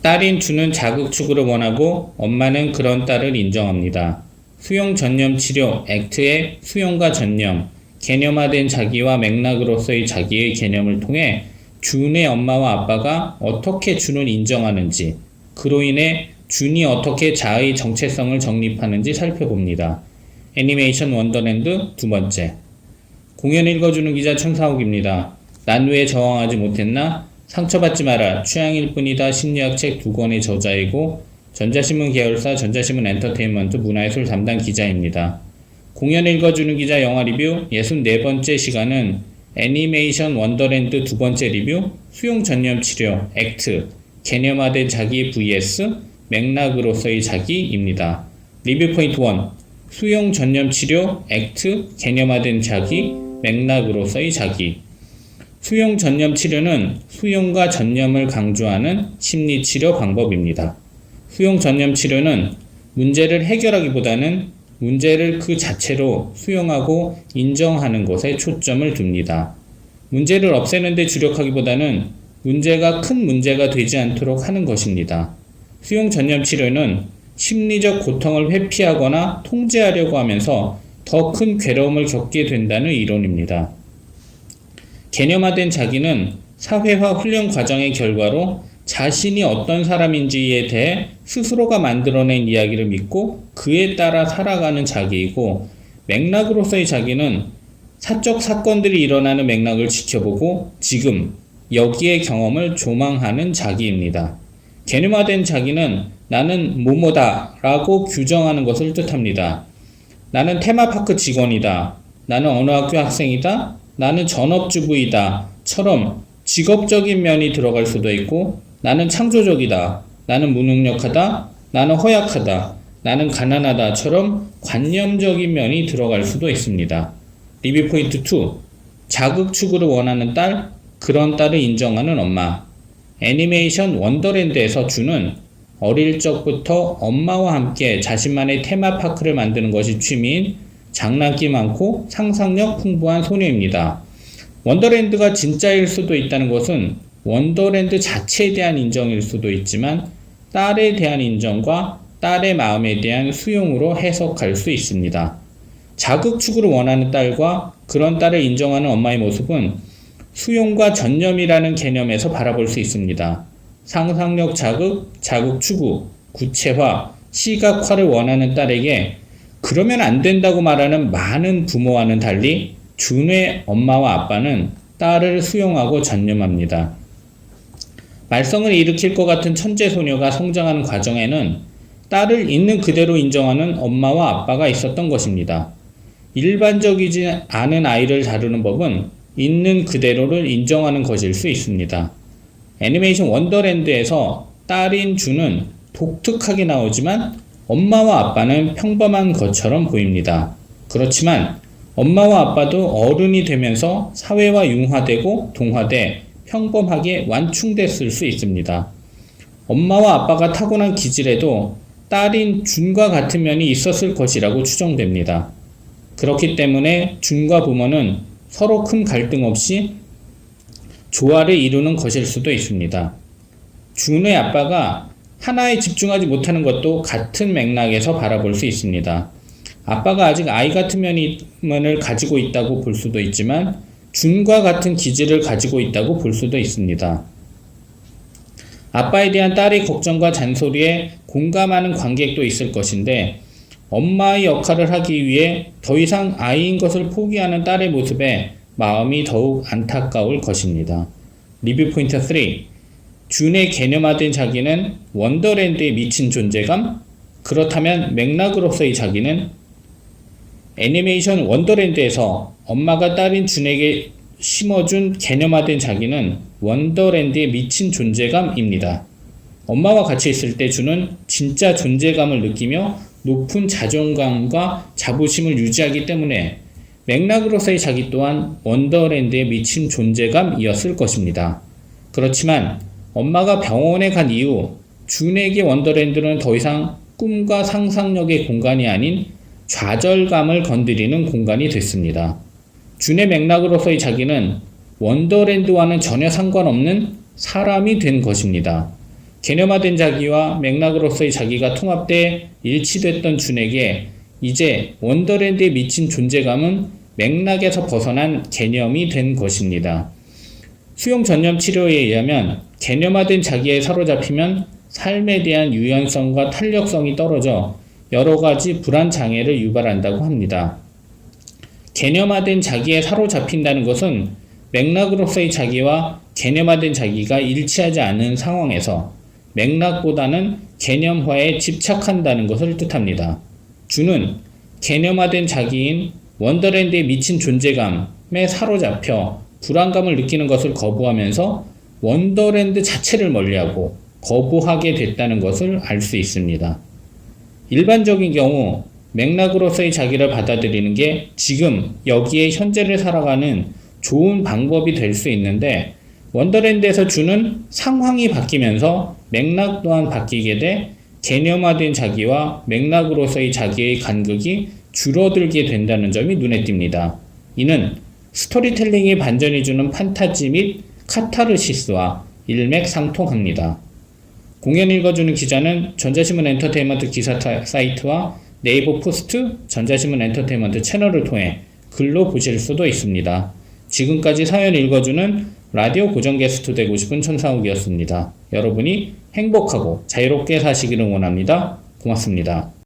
딸인 준은 자극축을 원하고 엄마는 그런 딸을 인정합니다. 수용 전념 치료 액트의 수용과 전념, 개념화된 자기와 맥락으로서의 자기의 개념을 통해 준의 엄마와 아빠가 어떻게 준을 인정하는지, 그로 인해 준이 어떻게 자아의 정체성을 정립하는지 살펴봅니다. 애니메이션 원더랜드 두 번째. 공연 읽어주는 기자 천사옥입니다. 난 왜 저항하지 못했나? 상처받지 마라. 취향일 뿐이다. 심리학 책 2권의 저자이고 전자신문 계열사 전자신문 엔터테인먼트 문화예술 담당 기자입니다. 공연 읽어주는 기자 영화 리뷰 64번째 시간은 애니메이션 원더랜드 두 번째 리뷰 수용 전념 치료 액트 개념화된 자기 vs 맥락으로서의 자기입니다. 리뷰 포인트 1 수용 전념 치료 액트 개념화된 자기 맥락으로서의 자기. 수용 전념 치료는 수용과 전념을 강조하는 심리치료 방법입니다. 수용 전념 치료는 문제를 해결하기보다는 문제를 그 자체로 수용하고 인정하는 것에 초점을 둡니다. 문제를 없애는 데 주력하기보다는 문제가 큰 문제가 되지 않도록 하는 것입니다. 수용 전념 치료는 심리적 고통을 회피하거나 통제하려고 하면서 더 큰 괴로움을 겪게 된다는 이론입니다. 개념화된 자기는 사회화 훈련 과정의 결과로 자신이 어떤 사람인지에 대해 스스로가 만들어낸 이야기를 믿고 그에 따라 살아가는 자기이고, 맥락으로서의 자기는 사적 사건들이 일어나는 맥락을 지켜보고 지금 여기의 경험을 조망하는 자기입니다. 개념화된 자기는 나는 뭐뭐다 라고 규정하는 것을 뜻합니다. 나는 테마파크 직원이다. 나는 어느 학교 학생이다. 나는 전업주부이다. 처럼 직업적인 면이 들어갈 수도 있고, 나는 창조적이다. 나는 무능력하다. 나는 허약하다. 나는 가난하다처럼 관념적인 면이 들어갈 수도 있습니다. 리뷰 포인트 2. 자극축으로 원하는 딸, 그런 딸을 인정하는 엄마. 애니메이션 원더랜드에서 준은 어릴 적부터 엄마와 함께 자신만의 테마파크를 만드는 것이 취미인 장난기 많고 상상력 풍부한 소녀입니다. 원더랜드가 진짜일 수도 있다는 것은 원더랜드 자체에 대한 인정일 수도 있지만 딸에 대한 인정과 딸의 마음에 대한 수용으로 해석할 수 있습니다. 자극축으로 원하는 딸과 그런 딸을 인정하는 엄마의 모습은 수용과 전념이라는 개념에서 바라볼 수 있습니다. 상상력 자극, 자극 추구, 구체화, 시각화를 원하는 딸에게 그러면 안 된다고 말하는 많은 부모와는 달리 준의 엄마와 아빠는 딸을 수용하고 전념합니다. 말썽을 일으킬 것 같은 천재 소녀가 성장하는 과정에는 딸을 있는 그대로 인정하는 엄마와 아빠가 있었던 것입니다. 일반적이지 않은 아이를 다루는 법은 있는 그대로를 인정하는 것일 수 있습니다. 애니메이션 원더랜드에서 딸인 준은 독특하게 나오지만 엄마와 아빠는 평범한 것처럼 보입니다. 그렇지만 엄마와 아빠도 어른이 되면서 사회와 융화되고 동화돼 평범하게 완충됐을 수 있습니다. 엄마와 아빠가 타고난 기질에도 딸인 준과 같은 면이 있었을 것이라고 추정됩니다. 그렇기 때문에 준과 부모는 서로 큰 갈등 없이 조화를 이루는 것일 수도 있습니다. 준의 아빠가 하나에 집중하지 못하는 것도 같은 맥락에서 바라볼 수 있습니다. 아빠가 아직 아이 같은 면을 가지고 있다고 볼 수도 있지만 준과 같은 기질을 가지고 있다고 볼 수도 있습니다. 아빠에 대한 딸의 걱정과 잔소리에 공감하는 관객도 있을 것인데, 엄마의 역할을 하기 위해 더 이상 아이인 것을 포기하는 딸의 모습에 마음이 더욱 안타까울 것입니다. 리뷰 포인트 3. 준의 개념화된 자기는 원더랜드에 미친 존재감? 그렇다면 맥락으로서의 자기는? 애니메이션 원더랜드에서 엄마가 딸인 준에게 심어준 개념화된 자기는 원더랜드에 미친 존재감입니다. 엄마와 같이 있을 때 준은 진짜 존재감을 느끼며 높은 자존감과 자부심을 유지하기 때문에 맥락으로서의 자기 또한 원더랜드에 미친 존재감이었을 것입니다. 그렇지만 엄마가 병원에 간 이후 준에게 원더랜드는 더 이상 꿈과 상상력의 공간이 아닌 좌절감을 건드리는 공간이 됐습니다. 준의 맥락으로서의 자기는 원더랜드와는 전혀 상관없는 사람이 된 것입니다. 개념화된 자기와 맥락으로서의 자기가 통합돼 일치됐던 준에게 이제 원더랜드에 미친 존재감은 맥락에서 벗어난 개념이 된 것입니다. 수용 전념 치료에 의하면 개념화된 자기에 사로잡히면 삶에 대한 유연성과 탄력성이 떨어져 여러 가지 불안 장애를 유발한다고 합니다. 개념화된 자기에 사로잡힌다는 것은 맥락으로서의 자기와 개념화된 자기가 일치하지 않은 상황에서 맥락보다는 개념화에 집착한다는 것을 뜻합니다. 주는 개념화된 자기인 원더랜드에 미친 존재감에 사로잡혀 불안감을 느끼는 것을 거부하면서 원더랜드 자체를 멀리하고 거부하게 됐다는 것을 알 수 있습니다. 일반적인 경우 맥락으로서의 자기를 받아들이는 게 지금 여기에 현재를 살아가는 좋은 방법이 될 수 있는데 원더랜드에서 주는 상황이 바뀌면서 맥락 또한 바뀌게 돼 개념화된 자기와 맥락으로서의 자기의 간극이 줄어들게 된다는 점이 눈에 띕니다. 이는 스토리텔링이 반전이 주는 판타지 및 카타르시스와 일맥상통합니다. 공연 읽어주는 기자는 전자신문 엔터테인먼트 기사 사이트와 네이버 포스트, 전자신문 엔터테인먼트 채널을 통해 글로 보실 수도 있습니다. 지금까지 사연 읽어주는 라디오 고정 게스트 되고 싶은 천상욱이었습니다. 여러분이 행복하고 자유롭게 사시기를 원합니다. 고맙습니다.